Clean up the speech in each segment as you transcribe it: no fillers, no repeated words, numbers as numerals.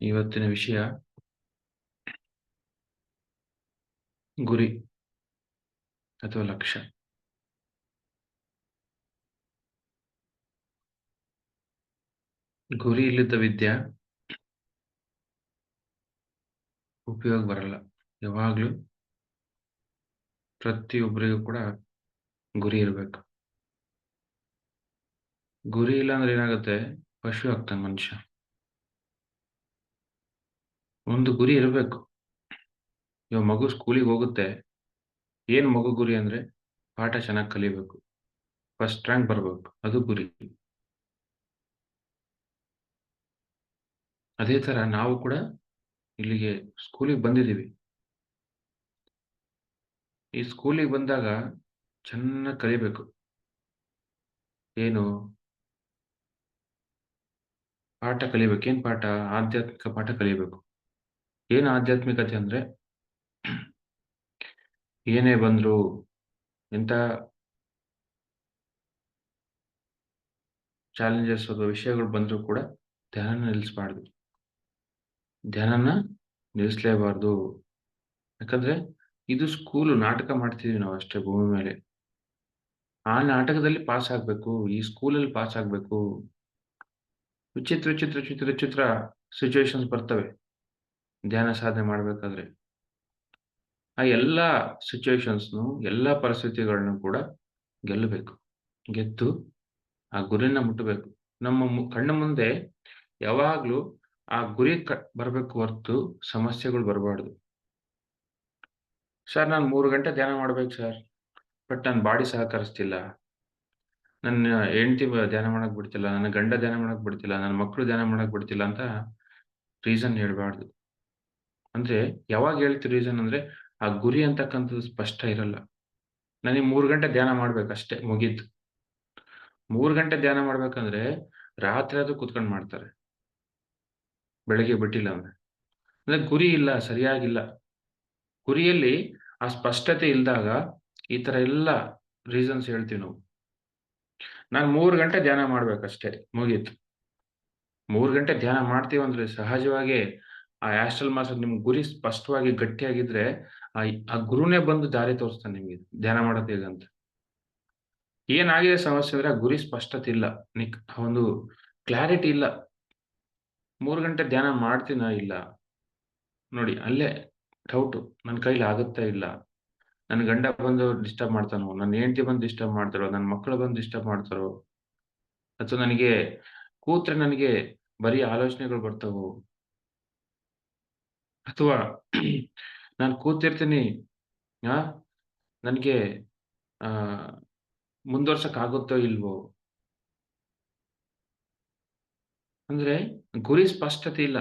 ಇವತ್ತಿನ ವಿಷಯ ಗುರಿ ಅಥವಾ ಲಕ್ಷ್ಯ. ಗುರಿ ಇಲ್ಲದ ವಿದ್ಯೆ ಉಪಯೋಗ ಬರಲ್ಲ. ಯಾವಾಗ್ಲೂ ಪ್ರತಿಯೊಬ್ಬರಿಗೂ ಕೂಡ ಗುರಿ ಇರಬೇಕು. ಗುರಿ ಇಲ್ಲ ಅಂದ್ರೆ ಏನಾಗುತ್ತೆ? ಪಶು ಆಗ್ತಾನೆ ಮನುಷ್ಯ. ಒಂದು ಗುರಿ ಇರಬೇಕು. ಇವಾಗ ಮಗು ಸ್ಕೂಲಿಗೆ ಹೋಗುತ್ತೆ. ಏನ್ ಮಗು ಗುರಿ ಅಂದ್ರೆ ಪಾಠ ಚೆನ್ನಾಗಿ ಕಲಿಬೇಕು, ಫಸ್ಟ್ ರ್ಯಾಂಕ್ ಬರ್ಬೇಕು, ಅದು ಗುರಿ. ಅದೇ ತರ ನಾವು ಕೂಡ ಇಲ್ಲಿಗೆ ಸ್ಕೂಲಿಗೆ ಬಂದಿದ್ದೀವಿ. ಈ ಸ್ಕೂಲಿಗೆ ಬಂದಾಗ ಚೆನ್ನಾಗಿ ಕಲಿಬೇಕು. ಏನು ಪಾಠ ಕಲಿಬೇಕು? ಏನ್ ಪಾಠ? ಆಧ್ಯಾತ್ಮಿಕ ಪಾಠ ಕಲಿಬೇಕು. ಏನು ಆಧ್ಯಾತ್ಮಿಕತೆ ಅಂದ್ರೆ ಏನೇ ಬಂದ್ರು, ಎಂತ ಚಾಲೆಂಜಸ್ ಅಥವಾ ವಿಷಯಗಳು ಬಂದ್ರು ಕೂಡ ಧ್ಯಾನ ನಿಲ್ಲಿಸಬಾರ್ದು. ಧ್ಯಾನನ ನಿಲ್ಲಿಸಲೇಬಾರ್ದು. ಯಾಕಂದ್ರೆ ಇದು ಸ್ಕೂಲು, ನಾಟಕ ಮಾಡ್ತಿದೀವಿ ನಾವು ಅಷ್ಟೇ ಭೂಮಿ ಮೇಲೆ. ಆ ನಾಟಕದಲ್ಲಿ ಪಾಸ್ ಆಗ್ಬೇಕು, ಈ ಸ್ಕೂಲಲ್ಲಿ ಪಾಸ್ ಆಗ್ಬೇಕು. ವಿಚಿತ್ರ ವಿಚಿತ್ರ ವಿಚಿತ್ರ ವಿಚಿತ್ರ ಸಿಚುವೇಶನ್ಸ್ ಬರ್ತವೆ ಧ್ಯಾನ ಸಾಧನೆ ಮಾಡ್ಬೇಕಾದ್ರೆ. ಆ ಎಲ್ಲಾ ಸಿಚುವೇಶನ್ಸ್ನು, ಎಲ್ಲಾ ಪರಿಸ್ಥಿತಿಗಳನ್ನು ಕೂಡ ಗೆಲ್ಲಬೇಕು. ಗೆದ್ದು ಆ ಗುರಿನ ಮುಟ್ಟಬೇಕು. ನಮ್ಮ ಕಣ್ಣ ಮುಂದೆ ಯಾವಾಗ್ಲೂ ಆ ಗುರಿ ಬರಬೇಕು ಹೊರತು ಸಮಸ್ಯೆಗಳು ಬರಬಾರ್ದು. ಸರ್, ನಾನು 3 ಗಂಟೆ ಧ್ಯಾನ ಮಾಡ್ಬೇಕು ಸರ್, ಬಟ್ ನನ್ನ ಬಾಡಿ ಸಹಕರಿಸ್ತಿಲ್ಲ, ನನ್ನ ಹೆಂಡತಿ ಧ್ಯಾನ ಮಾಡಕ್ ಬಿಡ್ತಿಲ್ಲ, ನನ್ನ ಗಂಡ ಧ್ಯಾನ ಮಾಡಕ್ ಬಿಡ್ತಿಲ್ಲ, ನನ್ನ ಮಕ್ಕಳು ಧ್ಯಾನ ಮಾಡಕ್ ಬಿಡ್ತಿಲ್ಲ ಅಂತ ರೀಸನ್ ಹೇಳ್ಬಾರ್ದು. ಅಂದ್ರೆ ಯಾವಾಗ ಹೇಳ್ತೀವಿ ರೀಸನ್ ಅಂದ್ರೆ ಆ ಗುರಿ ಅಂತಕ್ಕಂಥದ್ದು ಸ್ಪಷ್ಟ ಇರಲ್ಲ. ನನಗೆ 3 ಗಂಟೆ ಧ್ಯಾನ ಮಾಡ್ಬೇಕಷ್ಟೇ, ಮುಗೀತು. 3 ಗಂಟೆ ಧ್ಯಾನ ಮಾಡ್ಬೇಕಂದ್ರೆ ರಾತ್ರಿ ಆದ್ರೂ ಕುತ್ಕೊಂಡು ಮಾಡ್ತಾರೆ, ಬೆಳಗ್ಗೆ ಬಿಟ್ಟಿಲ್ಲ ಅಂದ್ರೆ. ಅಂದ್ರೆ ಗುರಿ ಇಲ್ಲ, ಸರಿಯಾಗಿಲ್ಲ. ಗುರಿಯಲ್ಲಿ ಆ ಸ್ಪಷ್ಟತೆ ಇಲ್ದಾಗ ಈ ತರ ಎಲ್ಲ ರೀಸನ್ಸ್ ಹೇಳ್ತೀವಿ ನಾವು. ನಾನು 3 ಗಂಟೆ ಧ್ಯಾನ ಮಾಡ್ಬೇಕಷ್ಟೇ, ಮುಗೀತು. 3 ಗಂಟೆ ಧ್ಯಾನ ಮಾಡ್ತೀವಿ ಅಂದ್ರೆ ಸಹಜವಾಗಿ ಆ ಆಸ್ಟ್ರಲ್ ಮಾಸ್ಟರ್ ನಿಮ್ ಗುರಿ ಸ್ಪಷ್ಟವಾಗಿ ಗಟ್ಟಿಯಾಗಿದ್ರೆ ಆ ಗುರುನೇ ಬಂದು ದಾರಿ ತೋರಿಸ್ತಾನೆ ನಿಮ್ಗೆ ಧ್ಯಾನ ಮಾಡೋದು ಹೇಗಂತ. ಏನಾಗಿದೆ ಸಮಸ್ಯೆ ಅಂದ್ರೆ ಆ ಗುರಿ ಸ್ಪಷ್ಟತೆ ಇಲ್ಲ, ಒಂದು ಕ್ಲಾರಿಟಿ ಇಲ್ಲ. 3 ಗಂಟೆ ಧ್ಯಾನ ಮಾಡ್ತೀನಾ ಇಲ್ಲ, ನೋಡಿ ಅಲ್ಲೇ ಡೌಟು. ನನ್ನ ಕೈಲಿ ಆಗುತ್ತಾ ಇಲ್ಲ, ನನ್ನ ಗಂಡ ಬಂದು ಡಿಸ್ಟರ್ಬ್ ಮಾಡ್ತಾನೋ, ನನ್ನ ಹೆಂಡತಿ ಬಂದು ಡಿಸ್ಟರ್ಬ್ ಮಾಡ್ತಾರೋ, ನನ್ನ ಮಕ್ಕಳು ಬಂದು ಡಿಸ್ಟರ್ಬ್ ಮಾಡ್ತಾರೋ, ಅಥವಾ ನನಗೆ ಕೂತ್ರೆ ನನಗೆ ಬರೀ ಆಲೋಚನೆಗಳು ಬರ್ತಾವೋ, ಅಥವಾ ನಾನು ಕೂತಿರ್ತೀನಿ, ಆ ನನಗೆ ಆ ಮುಂದುವರ್ಸಕ್ ಆಗುತ್ತೋ ಇಲ್ವೋ. ಅಂದ್ರೆ ಗುರಿ ಸ್ಪಷ್ಟತೆ ಇಲ್ಲ,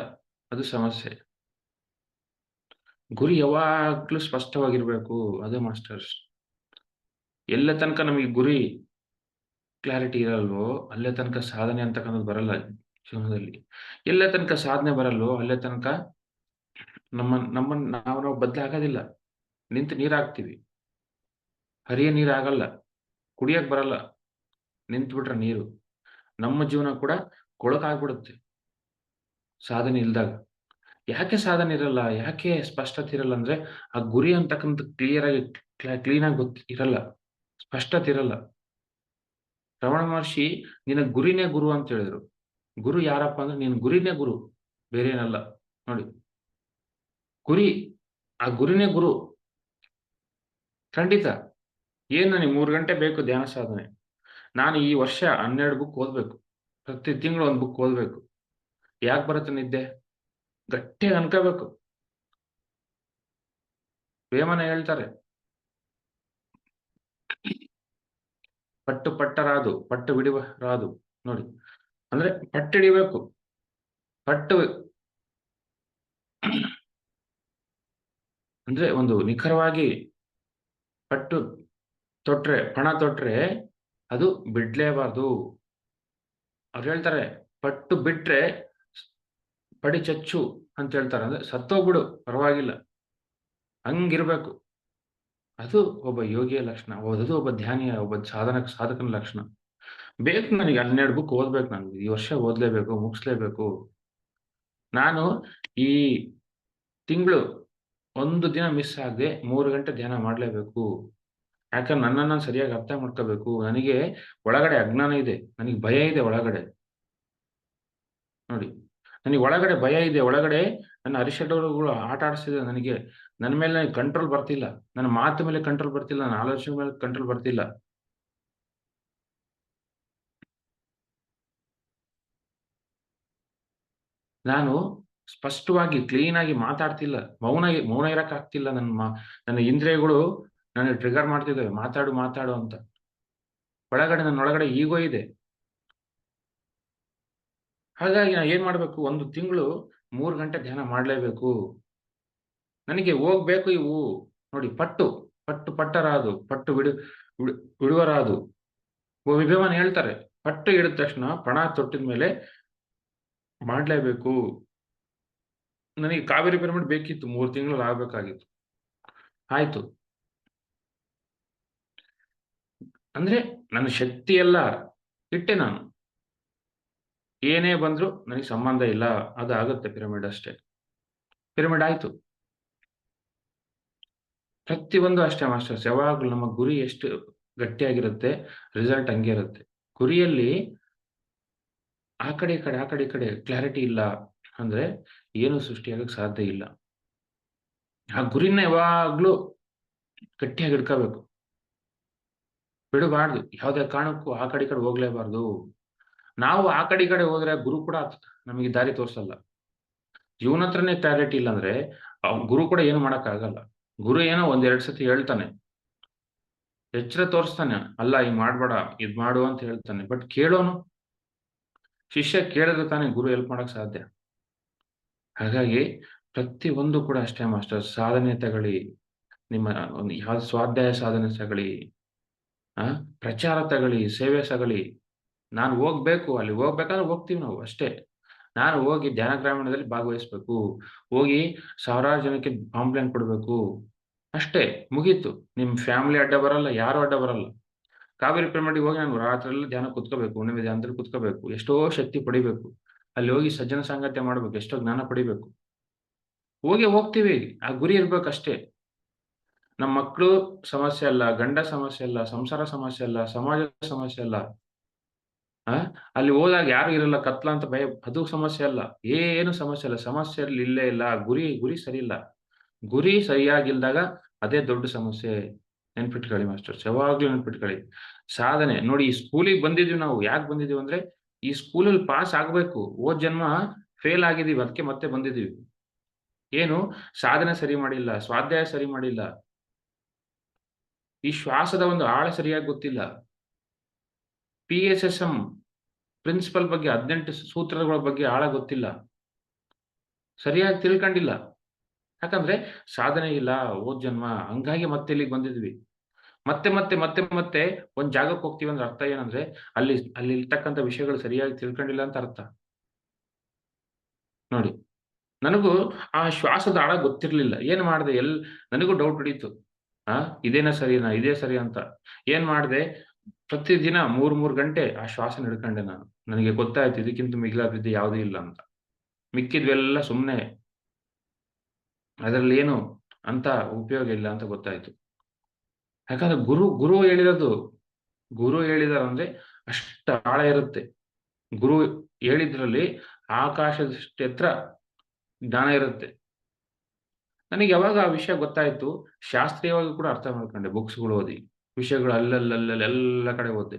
ಅದು ಸಮಸ್ಯೆ. ಗುರಿ ಯಾವಾಗ್ಲೂ ಸ್ಪಷ್ಟವಾಗಿರ್ಬೇಕು, ಅದೇ ಮಾಸ್ಟರ್ಸ್. ಎಲ್ಲ ತನಕ ನಮಗೆ ಗುರಿ ಕ್ಲಾರಿಟಿ ಇರಲ್ವೋ ಅಲ್ಲೇ ತನಕ ಸಾಧನೆ ಅಂತಕ್ಕಂಥದ್ದು ಬರಲ್ಲ ಜೀವನದಲ್ಲಿ. ಎಲ್ಲ ತನಕ ಸಾಧನೆ ಬರಲ್ವೋ ಅಲ್ಲೇ ತನಕ ನಮ್ಮನ್ನ ನಾವು ಬದಲಾಗೋದಿಲ್ಲ. ನಿಂತು ನೀರಾಗ್ತೀವಿ, ಹರಿಯ ನೀರಾಗಲ್ಲ, ಕುಡಿಯಕ್ ಬರಲ್ಲ. ನಿಂತು ಬಿಟ್ರೆ ನೀರು, ನಮ್ಮ ಜೀವನ ಕೂಡ ಕೊಳಕಾಗ್ಬಿಡುತ್ತೆ ಸಾಧನೆ ಇಲ್ದಾಗ. ಯಾಕೆ ಸಾಧನೆ ಇರಲ್ಲ, ಯಾಕೆ ಸ್ಪಷ್ಟತೆ ಇರಲ್ಲ ಅಂದ್ರೆ ಆ ಗುರಿ ಅಂತಕ್ಕಂಥ ಕ್ಲಿಯರ್ ಆಗಿ ಕ್ಲೀನ್ ಆಗಿ ಇರಲ್ಲ, ಸ್ಪಷ್ಟತೆ ಇರಲ್ಲ. ರಮಣ ಮಹರ್ಷಿ ನಿನ್ನ ಗುರಿನೇ ಗುರು ಅಂತ ಹೇಳಿದ್ರು. ಗುರು ಯಾರಪ್ಪ ಅಂದ್ರೆ ನಿನ್ ಗುರಿನೇ ಗುರು, ಬೇರೆ ಏನಲ್ಲ. ನೋಡಿ, ಗುರಿ, ಆ ಗುರಿನೇ ಗುರು. ಖಂಡಿತ. ಏನ್ ನನಗೆ 3 ಗಂಟೆ ಬೇಕು ಧ್ಯಾನ ಸಾಧನೆ, ನಾನು ಈ ವರ್ಷ 12 ಬುಕ್ ಓದ್ಬೇಕು, ಪ್ರತಿ ತಿಂಗಳು 1 ಬುಕ್ ಓದ್ಬೇಕು. ಯಾಕೆ ಬರುತ್ತೆ ನಿದ್ದೆ? ಗಟ್ಟಿಯಾಗಿ ಅನ್ಕೋಬೇಕು. ವೇಮನ ಹೇಳ್ತಾರೆ, ಪಟ್ಟು ಪಟ್ಟರಾದು ಪಟ್ಟು ಬಿಡುವ ರಾದು. ನೋಡಿ, ಅಂದ್ರೆ ಪಟ್ಟು ಹಿಡಿಬೇಕು. ಪಟ್ಟು ಅಂದ್ರೆ ಒಂದು ನಿಖರವಾಗಿ ಪಟ್ಟು ತೊಟ್ರೆ, ಪಣ ತೊಟ್ರೆ ಅದು ಬಿಡ್ಲೇಬಾರ್ದು. ಅವ್ರು ಹೇಳ್ತಾರೆ, ಪಟ್ಟು ಬಿಟ್ರೆ ಪಡಿ ಚಚ್ಚು ಅಂತ ಹೇಳ್ತಾರೆ. ಅಂದ್ರೆ ಸತ್ತೋಗ್ಬಿಡು ಪರವಾಗಿಲ್ಲ, ಹಂಗಿರ್ಬೇಕು. ಅದು ಒಬ್ಬ ಯೋಗಿಯ ಲಕ್ಷಣ, ಅದು ಒಬ್ಬ ಧ್ಯಾನಿಯ, ಒಬ್ಬ ಸಾಧಕನ ಲಕ್ಷಣ. ಬೇಕು ನನಗೆ 12 ಬುಕ್ ಓದ್ಬೇಕು, ನಾನು ಈ ವರ್ಷ ಓದ್ಲೇಬೇಕು, ಮುಗಿಸ್ಲೇಬೇಕು. ನಾನು ಈ ತಿಂಗಳು 1 ದಿನ ಮಿಸ್ ಆಗದೆ 3 ಗಂಟೆ ಧ್ಯಾನ ಮಾಡ್ಲೇಬೇಕು. ಯಾಕಂದ್ರೆ ನನ್ನನ್ನ ಸರಿಯಾಗಿ ಅರ್ಥ ಮಾಡ್ಕೋಬೇಕು. ನನಗೆ ಒಳಗಡೆ ಅಜ್ಞಾನ ಇದೆ. ನನಗೆ ಭಯ ಇದೆ ಒಳಗಡೆ. ನೋಡಿ. ನನಗೆ ಒಳಗಡೆ ಭಯ ಇದೆ. ಒಳಗಡೆ ನನ್ನ ಅರಿಷಡ್ವರ್ಗಗಳು ಆಟ ಆಡಿಸ್ತಿದೆ ನನಗೆ. ನನ್ನ ಮೇಲೆ ಕಂಟ್ರೋಲ್ ಬರ್ತಿಲ್ಲ. ನನ್ನ ಮಾತು ಮೇಲೆ ಕಂಟ್ರೋಲ್ ಬರ್ತಿಲ್ಲ. ನನ್ನ ಆಲೋಚನೆ ಮೇಲೆ ಕಂಟ್ರೋಲ್ ಬರ್ತಿಲ್ಲ. ನಾನು ಸ್ಪಷ್ಟವಾಗಿ ಕ್ಲೀನಾಗಿ ಮಾತಾಡ್ತಿಲ್ಲ. ಮೌನ ಇರಕ್ಕಾಗ್ತಿಲ್ಲ. ನನ್ನ ಇಂದ್ರಿಯಗಳು ನನಗೆ ಟ್ರಿಗರ್ ಮಾಡ್ತಿದ್ದಾವೆ. ಮಾತಾಡು, ಮಾತಾಡು ಅಂತ. ನನ್ನೊಳಗಡೆ ಈಗೋ ಇದೆ. ಹಾಗಾಗಿ ನಾನು ಏನ್ ಮಾಡ್ಬೇಕು? 1 ತಿಂಗಳು 3 ಗಂಟೆ ಧ್ಯಾನ ಮಾಡ್ಲೇಬೇಕು. ನನಗೆ ಹೋಗ್ಬೇಕು ಇವು. ನೋಡಿ ಪಟ್ಟರಾದು, ಪಟ್ಟು ಬಿಡುವರಾದು. ವಿವೇಮನ್ ಹೇಳ್ತಾರೆ, ಪಟ್ಟು ಹಿಡಿದ ತಕ್ಷಣ ಪಣ ತೊಟ್ಟಿದ ಮೇಲೆ ಮಾಡ್ಲೇಬೇಕು. ನನಗೆ ಕಾವೇರಿ ಪಿರಮಿಡ್ ಬೇಕಿತ್ತು. 3 ತಿಂಗಳಲ್ಲಿ ಆಗ್ಬೇಕಾಗಿತ್ತು. ಆಯ್ತು. ಅಂದ್ರೆ ನನ್ನ ಶಕ್ತಿ ಎಲ್ಲ ಇಟ್ಟೆ ನಾನು. ಏನೇ ಬಂದ್ರು ನನಗೆ ಸಂಬಂಧ ಇಲ್ಲ. ಅದು ಆಗುತ್ತೆ ಪಿರಮಿಡ್ ಅಷ್ಟೇ. ಪಿರಮಿಡ್ ಆಯ್ತು. ಪ್ರತಿಯೊಂದು ಅಷ್ಟೇ ಮಾಸ್ಟರ್ಸ್. ಯಾವಾಗ್ಲೂ ನಮ್ಮ ಗುರಿ ಎಷ್ಟು ಗಟ್ಟಿಯಾಗಿರುತ್ತೆ, ರಿಸಲ್ಟ್ ಹಂಗೆ ಇರುತ್ತೆ. ಗುರಿಯಲ್ಲಿ ಆ ಕಡೆ ಈ ಕಡೆ ಕ್ಲಾರಿಟಿ ಇಲ್ಲ ಅಂದ್ರೆ ಏನು ಸೃಷ್ಟಿಯಾಗಕ್ಕೆ ಸಾಧ್ಯ ಇಲ್ಲ. ಆ ಗುರಿನ ಯಾವಾಗ್ಲೂ ಗಟ್ಟಿಯಾಗಿ ಹಿಡ್ಕೋಬೇಕು. ಬಿಡಬಾರ್ದು. ಯಾವುದೇ ಕಾರಣಕ್ಕೂ ಆ ಕಡೆ ಈ ಕಡೆ ಹೋಗ್ಲೇಬಾರ್ದು. ನಾವು ಆ ಕಡೆ ಈ ಕಡೆ ಹೋದ್ರೆ ಗುರು ಕೂಡ ನಮಗೆ ದಾರಿ ತೋರಿಸಲ್ಲ. ಇವನ ಹತ್ರನೇ ಕ್ಲಾರಿಟಿ ಇಲ್ಲ ಅಂದ್ರೆ ಗುರು ಕೂಡ ಏನು ಮಾಡಕ್ಕಾಗಲ್ಲ. ಗುರು ಏನೋ 1-2 ಸತಿ ಹೇಳ್ತಾನೆ. ಎಚ್ಚರ ತೋರಿಸ್ತಾನೆ. ಅಲ್ಲ ಹಿಂಗ್ ಮಾಡ್ಬೇಡ, ಇದ್ ಮಾಡು ಅಂತ ಹೇಳ್ತಾನೆ. ಬಟ್ ಕೇಳೋನು? ಶಿಷ್ಯ ಕೇಳಿದ್ರೆ ತಾನೇ ಗುರು ಹೆಲ್ಪ್ ಮಾಡಕ್ ಸಾಧ್ಯ. ಹಾಗಾಗಿ ಪ್ರತಿಯೊಂದು ಕೂಡ ಅಷ್ಟೇ ಮಾಸ್ಟರ್. ಸಾಧನೆ ತಗೊಳ್ಳಿ. ನಿಮ್ಮ ಒಂದು ಯಾವ್ದು ಸ್ವಾಧ್ಯಾಯ ಸಾಧನೆ ತಗೊಳ್ಳಿ. ಪ್ರಚಾರ ತಗೊಳ್ಳಿ, ಸೇವೆ ತಗೊಳ್ಳಿ. ನಾನು ಹೋಗ್ಬೇಕು. ಅಲ್ಲಿ ಹೋಗ್ಬೇಕಾದ್ರೆ ಹೋಗ್ತೀವಿ ನಾವು ಅಷ್ಟೇ. ನಾನು ಹೋಗಿ ಧ್ಯಾನ ಗ್ರಾಮೀಣದಲ್ಲಿ ಭಾಗವಹಿಸ್ಬೇಕು. ಹೋಗಿ ಸಾವಿರಾರು ಜನಕ್ಕೆ ಪಾಂಪ್ಲೆಂಟ್ ಕೊಡ್ಬೇಕು. ಅಷ್ಟೇ ಮುಗೀತು. ನಿಮ್ ಫ್ಯಾಮಿಲಿ ಅಡ್ಡ ಬರಲ್ಲ, ಯಾರು ಅಡ್ಡ ಬರಲ್ಲ. ಕಾವೇರಿ ಪಿರಮಿಡ್‌ಗೆ ಹೋಗಿ ನಾನು ರಾತ್ರಿ ಎಲ್ಲ ಧ್ಯಾನ ಕುತ್ಕೋಬೇಕು. ಹುಣ್ಣಿಮೆ ಧ್ಯಾನದಲ್ಲಿ ಕುತ್ಕೋಬೇಕು. ಎಷ್ಟೋ ಶಕ್ತಿ ಪಡಿಬೇಕು. ಅಲ್ಲಿ ಹೋಗಿ ಸಜ್ಜನ ಸಾಂಗತ್ಯ ಮಾಡ್ಬೇಕು. ಎಷ್ಟೋ ಜ್ಞಾನ ಪಡಿಬೇಕು. ಹೋಗ್ತೀವಿ. ಆ ಗುರಿ ಇರ್ಬೇಕಷ್ಟೇ. ನಮ್ಮ ಮಕ್ಳು ಸಮಸ್ಯೆ ಅಲ್ಲ, ಗಂಡ ಸಮಸ್ಯೆ ಅಲ್ಲ, ಸಂಸಾರ ಸಮಸ್ಯೆ ಅಲ್ಲ, ಸಮಾಜದ ಸಮಸ್ಯೆ ಅಲ್ಲ. ಅಲ್ಲಿ ಹೋದಾಗ ಯಾರು ಇರಲ್ಲ, ಕತ್ಲ ಅಂತ ಭಯ, ಅದು ಸಮಸ್ಯೆ ಅಲ್ಲ. ಏನು ಸಮಸ್ಯೆ ಇಲ್ಲ. ಸಮಸ್ಯೆ ಇಲ್ಲೇ ಇಲ್ಲ. ಗುರಿ ಸರಿ ಇಲ್ಲ. ಗುರಿ ಸರಿಯಾಗಿಲ್ದಾಗ ಅದೇ ದೊಡ್ಡ ಸಮಸ್ಯೆ. ನೆನ್ಪಿಟ್ಕೊಳ್ಳಿ ಮಾಸ್ಟರ್ಸ್. ಯಾವಾಗ್ಲೂ ನೆನ್ಪಿಟ್ಕೊಳ್ಳಿ. ಸಾಧನೆ ನೋಡಿ, ಈ ಸ್ಕೂಲಿಗೆ ಬಂದಿದೀವಿ ನಾವು. ಯಾಕೆ ಬಂದಿದೀವಿ ಅಂದ್ರೆ ಈ ಸ್ಕೂಲಲ್ಲಿ ಪಾಸ್ ಆಗ್ಬೇಕು. ಹೋದ್ ಜನ್ಮ ಫೇಲ್ ಆಗಿದೀವಿ. ಅದಕ್ಕೆ ಮತ್ತೆ ಬಂದಿದೀವಿ. ಏನು ಸಾಧನೆ ಸರಿ ಮಾಡಿಲ್ಲ, ಸ್ವಾಧ್ಯಾಯ ಸರಿ ಮಾಡಿಲ್ಲ. ಈ ಶ್ವಾಸದ ಒಂದು ಆಳ ಸರಿಯಾಗಿ ಗೊತ್ತಿಲ್ಲ. PSSM ಪ್ರಿನ್ಸಿಪಲ್ ಬಗ್ಗೆ 18 ಸೂತ್ರಗಳ ಬಗ್ಗೆ ಆಳ ಗೊತ್ತಿಲ್ಲ. ಸರಿಯಾಗಿ ತಿಳ್ಕೊಂಡಿಲ್ಲ. ಯಾಕಂದ್ರೆ ಸಾಧನೆ ಇಲ್ಲ ಹೋದ್ ಜನ್ಮ. ಹಂಗಾಗಿ ಮತ್ತೆ ಇಲ್ಲಿಗೆ ಬಂದಿದ್ವಿ. ಮತ್ತೆ ಒಂದ್ ಜಾಗಕ್ಕೆ ಹೋಗ್ತೀವಿ ಅಂದ್ರೆ ಅರ್ಥ ಏನಂದ್ರೆ ಅಲ್ಲಿ ಇರ್ತಕ್ಕಂಥ ವಿಷಯಗಳು ಸರಿಯಾಗಿ ತಿಳ್ಕೊಂಡಿಲ್ಲ ಅಂತ ಅರ್ಥ. ನೋಡಿ, ನನಗೂ ಆ ಶ್ವಾಸದ ಆಳ ಗೊತ್ತಿರ್ಲಿಲ್ಲ. ಏನ್ ಮಾಡ್ದೆ? ನನಗೂ ಡೌಟ್ ಹೊಡೀತು. ಆ ಇದೇನಾ ಸರಿನಾ? ಇದೇ ಸರಿ ಅಂತ. ಏನ್ ಮಾಡ್ದೆ? ಪ್ರತಿದಿನ 3 ಗಂಟೆ ಆ ಶ್ವಾಸನ ಹಿಡ್ಕೊಂಡೆ ನಾನು. ನನಗೆ ಗೊತ್ತಾಯ್ತು ಇದಕ್ಕಿಂತ ಮಿಗಿಲಾದದ್ದು ಯಾವುದೂ ಇಲ್ಲ ಅಂತ. ಮಿಕ್ಕಿದ್ವೆಲ್ಲ ಸುಮ್ನೆ. ಅದ್ರಲ್ಲೇನು ಅಂತ ಉಪಯೋಗ ಇಲ್ಲ ಅಂತ ಗೊತ್ತಾಯ್ತು. ಯಾಕಂದ್ರೆ ಗುರು ಹೇಳಿದಾರಂದ್ರೆ ಅಷ್ಟು ಆಳ ಇರುತ್ತೆ. ಗುರು ಹೇಳಿದ್ರಲ್ಲಿ ಆಕಾಶದಷ್ಟು ಎತ್ತರ ಜ್ಞಾನ ಇರುತ್ತೆ. ನನಗೆ ಯಾವಾಗ ಆ ವಿಷಯ ಗೊತ್ತಾಯ್ತು, ಶಾಸ್ತ್ರೀಯವಾಗಿ ಕೂಡ ಅರ್ಥ ಮಾಡ್ಕೊಂಡೆ ಬುಕ್ಸ್‌ಗಳು ಓದಿ. ವಿಷಯಗಳು ಎಲ್ಲ ಕಡೆ ಓದಿದೆ.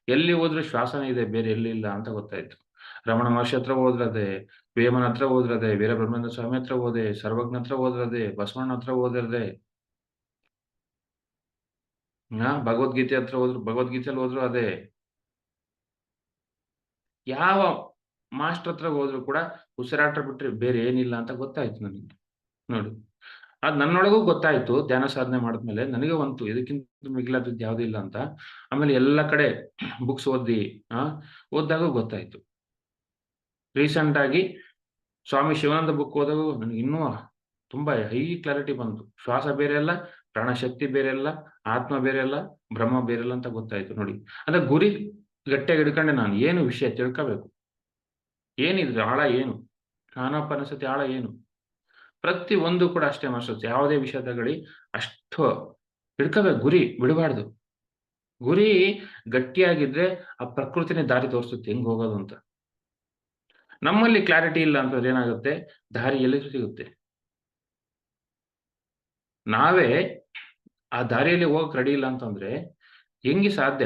ಎಲ್ಲಿ ಹೋದ್ರು ಶ್ವಾಸನೇ ಇದೆ, ಬೇರೆ ಎಲ್ಲಿಲ್ಲ ಅಂತ ಗೊತ್ತಾಯ್ತು. ರಮಣ ಮಹರ್ಷಿ ಹತ್ರ ಹೋದ್ರದೇ, ವೇಮನ ಹತ್ರ ಹೋದ್ರದೇ, ವೀರಬ್ರಹ್ಮೇಂದ್ರ ಸ್ವಾಮಿ ಹತ್ರ ಹೋದೆ, ಸರ್ವಜ್ಞ ಹತ್ರ ಹೋದ್ರದೇ, ಬಸವಣ್ಣ ಹತ್ರ ಹೋದ್ರದೇ, ಭಗವದ್ಗೀತೆ ಹತ್ರ ಹೋದ್ರು, ಭಗವದ್ಗೀತೆಯಲ್ಲಿ ಹೋದ್ರು ಅದೇ. ಯಾವ ಮಾಸ್ಟರ್ ಹತ್ರ ಹೋದ್ರು ಕೂಡ ಉಸಿರಾಟ ಬಿಟ್ರೆ ಬೇರೆ ಏನಿಲ್ಲ ಅಂತ ಗೊತ್ತಾಯ್ತು ನನಗೆ. ನೋಡಿ. ಅದ್ ನನ್ನೊಳಗೂ ಗೊತ್ತಾಯ್ತು ಧ್ಯಾನ ಸಾಧನೆ ಮಾಡಿದ್ಮೇಲೆ. ನನಗೆ ಬಂತು ಇದಕ್ಕಿಂತ ಮಿಗಿಲಾದದ್ದು ಯಾವುದೂ ಇಲ್ಲ ಅಂತ. ಆಮೇಲೆ ಎಲ್ಲ ಕಡೆ ಬುಕ್ಸ್ ಓದಿ, ಆ ಓದಿದಾಗ ಗೊತ್ತಾಯ್ತು. ರೀಸೆಂಟ್ ಆಗಿ ಸ್ವಾಮಿ ಶಿವಾನಂದ ಬುಕ್ ಓದಾಗೂ ನನಗೆ ಇನ್ನೂ ತುಂಬಾ ಹೈ ಕ್ಲಾರಿಟಿ ಬಂತು. ಶ್ವಾಸ ಬೇರೆ ಅಲ್ಲ, ಪ್ರಾಣಶಕ್ತಿ ಬೇರೆ ಅಲ್ಲ, ಆತ್ಮ ಬೇರೆ ಅಲ್ಲ, ಬ್ರಹ್ಮ ಬೇರೆ ಅಲ್ಲ ಅಂತ ಗೊತ್ತಾಯ್ತು ನೋಡಿ. ಅಂದ್ರೆ ಗುರಿ ಗಟ್ಟಿಯಾಗಿ ಹಿಡ್ಕೊಂಡೆ ನಾನು. ಏನು ವಿಷಯ ತಿಳ್ಕೋಬೇಕು. ಏನಿದ್ರ ಆಳ ಏನು? ಆನಾಪಾನಸತಿ ಆಳ ಏನು? ಪ್ರತಿ ಒಂದು ಕೂಡ ಅಷ್ಟೇ ಮಾಸ್ಟರ್ಸ್. ಯಾವುದೇ ವಿಷಯ ತಗೊಳ್ಳಿ ಅಷ್ಟು ಹಿಡ್ಕೋಬೇಕು, ಗುರಿ ಬಿಡಬಾರ್ದು. ಗುರಿ ಗಟ್ಟಿಯಾಗಿದ್ರೆ ಆ ಪ್ರಕೃತಿನೇ ದಾರಿ ತೋರಿಸುತ್ತೆ ಹೆಂಗ್ ಹೋಗೋದು ಅಂತ. ನಮ್ಮಲ್ಲಿ ಕ್ಲಾರಿಟಿ ಇಲ್ಲ ಅಂತಂದ್ರೆ ಏನಾಗುತ್ತೆ? ದಾರಿ ಎಲ್ಲಿ ಸಿಗುತ್ತೆ? ನಾವೇ ಆ ದಾರಿಯಲ್ಲಿ ಹೋಗಕ್ ರೆಡಿ ಇಲ್ಲ ಅಂತಂದ್ರೆ ಹೆಂಗೆ ಸಾಧ್ಯ?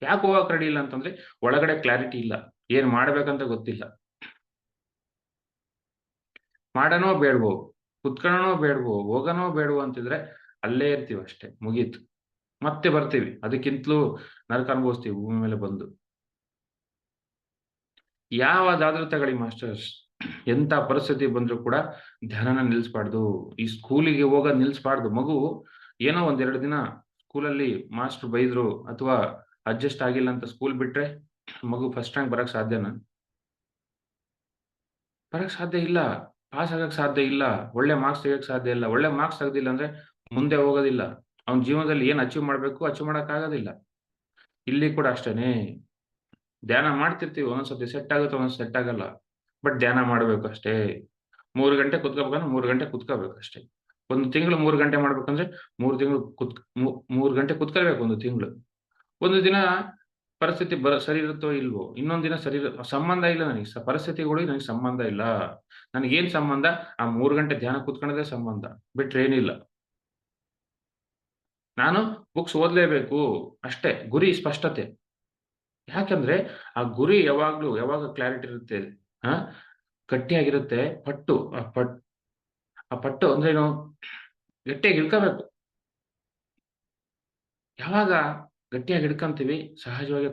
ಯಾಕೆ ಹೋಗಕ್ ರೆಡಿ ಇಲ್ಲ ಅಂತಂದ್ರೆ ಒಳಗಡೆ ಕ್ಲಾರಿಟಿ ಇಲ್ಲ. ಏನ್ ಮಾಡ್ಬೇಕಂತ ಗೊತ್ತಿಲ್ಲ. ಮಾಡನೋ ಬೇಡವೋ, ಕುತ್ಕೊಳ್ಳೋಣೋ ಬೇಡವೋ, ಹೋಗೋಣೋ ಬೇಡವೋ ಅಂತಿದ್ರೆ ಅಲ್ಲೇ ಇರ್ತೀವಿ ಅಷ್ಟೇ, ಮುಗೀತು. ಮತ್ತೆ ಬರ್ತೀವಿ. ಅದಕ್ಕಿಂತಲೂ ನರಕ ಅನುಭವಿಸ್ತೀವಿ ಭೂಮಿ ಮೇಲೆ ಬಂದು. ಯಾವದಾದ್ರೂ ತಗೊಳ್ಳಿ ಮಾಸ್ಟರ್ಸ್, ಎಂತ ಪರಿಸ್ಥಿತಿ ಬಂದ್ರು ಕೂಡ ಧ್ಯಾನನ ನಿಲ್ಲಿಸಬಾರ್ದು. ಈ ಸ್ಕೂಲಿಗೆ ಹೋಗೋದ್ ನಿಲ್ಲಿಸಬಾರ್ದು. ಮಗು ಏನೋ ಒಂದೆರಡು ದಿನ ಸ್ಕೂಲಲ್ಲಿ ಮಾಸ್ಟರ್ ಬೈದ್ರು ಅಥವಾ ಅಡ್ಜಸ್ಟ್ ಆಗಿಲ್ಲ ಅಂತ ಸ್ಕೂಲ್ ಬಿಟ್ರೆ ಮಗು ಫಸ್ಟ್ ರ್ಯಾಂಕ್ ಬರಕ್ ಸಾಧ್ಯನಾ? ಬರಕ್ ಸಾಧ್ಯ ಇಲ್ಲ. ಪಾಸ್ ಆಗಕ್ ಸಾಧ್ಯ ಇಲ್ಲ. ಒಳ್ಳೆ ಮಾರ್ಕ್ಸ್ ತೆಗಿಯಕ್ ಸಾಧ್ಯ ಇಲ್ಲ. ಒಳ್ಳೆ ಮಾರ್ಕ್ಸ್ ತೆಗ್ದಿಲ್ಲ ಅಂದ್ರೆ ಮುಂದೆ ಹೋಗೋದಿಲ್ಲ. ಅವ್ನ ಜೀವನದಲ್ಲಿ ಏನ್ ಅಚೀವ್ ಮಾಡ್ಬೇಕು ಅಚೀವ್ ಮಾಡಕ್ ಆಗೋದಿಲ್ಲ. ಇಲ್ಲಿ ಕೂಡ ಅಷ್ಟೇನೆ. ಧ್ಯಾನ ಮಾಡ್ತಿರ್ತೀವಿ, ಒಂದೊಂದ್ಸತಿ ಸೆಟ್ ಆಗುತ್ತೆ, ಒಂದೊಂದ್ ಸೆಟ್ ಆಗಲ್ಲ. ಬಟ್ ಧ್ಯಾನ ಮಾಡ್ಬೇಕು ಅಷ್ಟೇ. 3 ಗಂಟೆ ಕುತ್ಕೋಬೇಕಂದ್ರೆ 3 ಗಂಟೆ ಕುತ್ಕೋಬೇಕು ಅಷ್ಟೇ. ಒಂದು ತಿಂಗಳು 3 ಗಂಟೆ ಮಾಡ್ಬೇಕಂದ್ರೆ 3 ತಿಂಗಳು 3 ಗಂಟೆ ಕುತ್ಕೊಳ್ಬೇಕು ಒಂದು ತಿಂಗಳು. ಒಂದು ದಿನ ಪರಿಸ್ಥಿತಿ ಸರಿ ಇರುತ್ತೋ ಇಲ್ವೋ, ಇನ್ನೊಂದ್ ದಿನ ಸರಿ ಸಂಬಂಧ ಇಲ್ಲ ನನಗೆ. ಪರಿಸ್ಥಿತಿಗಳಿಗೆ ನನಗೆ ಸಂಬಂಧ ಇಲ್ಲ. ನನಗೇನ್ ಸಂಬಂಧ? ಆ 3 ಗಂಟೆ ಧ್ಯಾನ ಕುತ್ಕೊಳ್ಳೋದೇ ಸಂಬಂಧ. ಬಿಟ್ರೆ ಏನಿಲ್ಲ. ನಾನು ಬುಕ್ಸ್ ಓದ್ಲೇಬೇಕು ಅಷ್ಟೇ. ಗುರಿ ಸ್ಪಷ್ಟತೆ. ಯಾಕಂದ್ರೆ ಆ ಗುರಿ ಯಾವಾಗ ಕ್ಲಾರಿಟಿ ಇರುತ್ತೆ, ಆ ಗಟ್ಟಿಯಾಗಿರುತ್ತೆ. ಆ ಪಟ್ಟು ಅಂದ್ರೇನು? ಗಟ್ಟಿಯಾಗಿ ಹಿಡ್ಕೋಬೇಕು. ಯಾವಾಗ ಗಟ್ಟಿಯಾಗಿ ಹಿಡ್ಕಂತೀವಿ ಸಹಜವಾಗಿ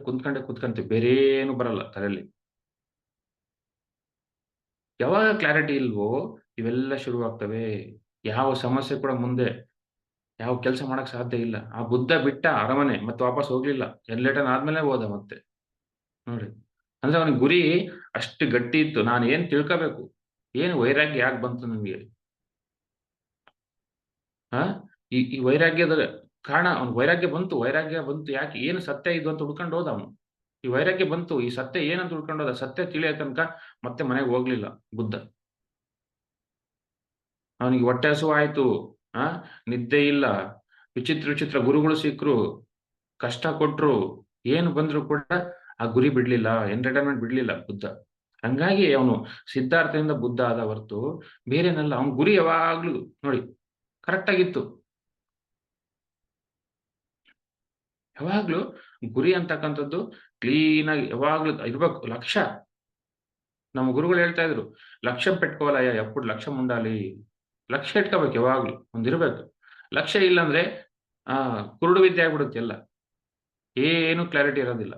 ಕುತ್ಕೊಂತೀವಿ. ಬೇರೆ ಏನು ಬರಲ್ಲ ತಲೆಯಲ್ಲಿ. ಯಾವಾಗ ಕ್ಲಾರಿಟಿ ಇಲ್ವೋ ಇವೆಲ್ಲ ಶುರುವಾಗ್ತವೆ. ಯಾವ ಸಮಸ್ಯೆ ಕೂಡ ಮುಂದೆ ಯಾವ ಕೆಲಸ ಮಾಡಕ್ ಸಾಧ್ಯ ಇಲ್ಲ. ಆ ಬುದ್ಧ ಬಿಟ್ಟ ಅರಮನೆ ಮತ್ತೆ ವಾಪಸ್ ಹೋಗ್ಲಿಲ್ಲ. ಎನ್ಲೇಟನ್ ಆದ್ಮೇಲೆ ಹೋದ ಮತ್ತೆ. ನೋಡಿ. ಅಂದ್ರೆ ಅವನಿಗೆ ಗುರಿ ಅಷ್ಟು ಗಟ್ಟಿ ಇತ್ತು. ನಾನು ಏನ್ ತಿಳ್ಕೋಬೇಕು? ಏನು ವೈರಾಗ್ಯ ಯಾಕೆ ಬಂತು ನನ್ಗೆ? ಆ ಈ ವೈರಾಗ್ಯದ ಕಾರಣ ವೈರಾಗ್ಯ ಬಂತು ಯಾಕೆ? ಏನು ಸತ್ಯ ಇದು ಅಂತ ಹುಡ್ಕೊಂಡು ಹೋದ ಅವನು. ಈ ವೈರಾಗ್ಯ ಬಂತು. ಈ ಸತ್ಯ ಏನಂತ ಹುಡ್ಕೊಂಡು ಹೋದ. ಸತ್ಯ ತಿಳಿಯೋ ತನಕ ಮತ್ತೆ ಮನೆಗೆ ಹೋಗ್ಲಿಲ್ಲ ಬುದ್ಧ. ಅವನಿಗೆ ಹೊಟ್ಟೆ ಹಸಿವಾಯ್ತು. ಆ ನಿದ್ದೆ ಇಲ್ಲ. ವಿಚಿತ್ರ ಗುರುಗಳು ಸಿಕ್ರು. ಕಷ್ಟ ಕೊಟ್ರು. ಏನು ಬಂದ್ರು ಕೂಡ ಆ ಗುರಿ ಬಿಡ್ಲಿಲ್ಲ. ಎಂಟರ್ಟೈನ್ಮೆಂಟ್ ಬಿಡ್ಲಿಲ್ಲ ಬುದ್ಧ. ಹಂಗಾಗಿ ಅವನು ಸಿದ್ಧಾರ್ಥದಿಂದ ಬುದ್ಧ ಆದ ಹೊರತು ಬೇರೇನಲ್ಲ. ಅವನ ಗುರಿ ಯಾವಾಗ್ಲೂ ನೋಡಿ ಕರೆಕ್ಟ್ ಆಗಿತ್ತು. ಯಾವಾಗ್ಲೂ ಗುರಿ ಅಂತಕ್ಕಂಥದ್ದು ಕ್ಲೀನ್ ಆಗಿ ಯಾವಾಗ್ಲೂ ಇರ್ಬೇಕು. ಲಕ್ಷ್ಯ. ನಮ್ಮ ಗುರುಗಳು ಹೇಳ್ತಾ ಇದ್ರು, ಲಕ್ಷ್యం పెట్టుకోవాలయ్యా ఎప్పుడు లక్ష్యం ఉండాలి. ಲಕ್ಷ್ಯ ಇಟ್ಕೋಬೇಕು ಯಾವಾಗ್ಲೂ. ಒಂದಿರ್ಬೇಕು. ಲಕ್ಷ್ಯ ಇಲ್ಲಂದ್ರೆ ಕುರುಡು ವಿದ್ಯೆ ಆಗ್ಬಿಡುತ್ತೆ ಎಲ್ಲ. ಏನು ಕ್ಲಾರಿಟಿ ಇರೋದಿಲ್ಲ.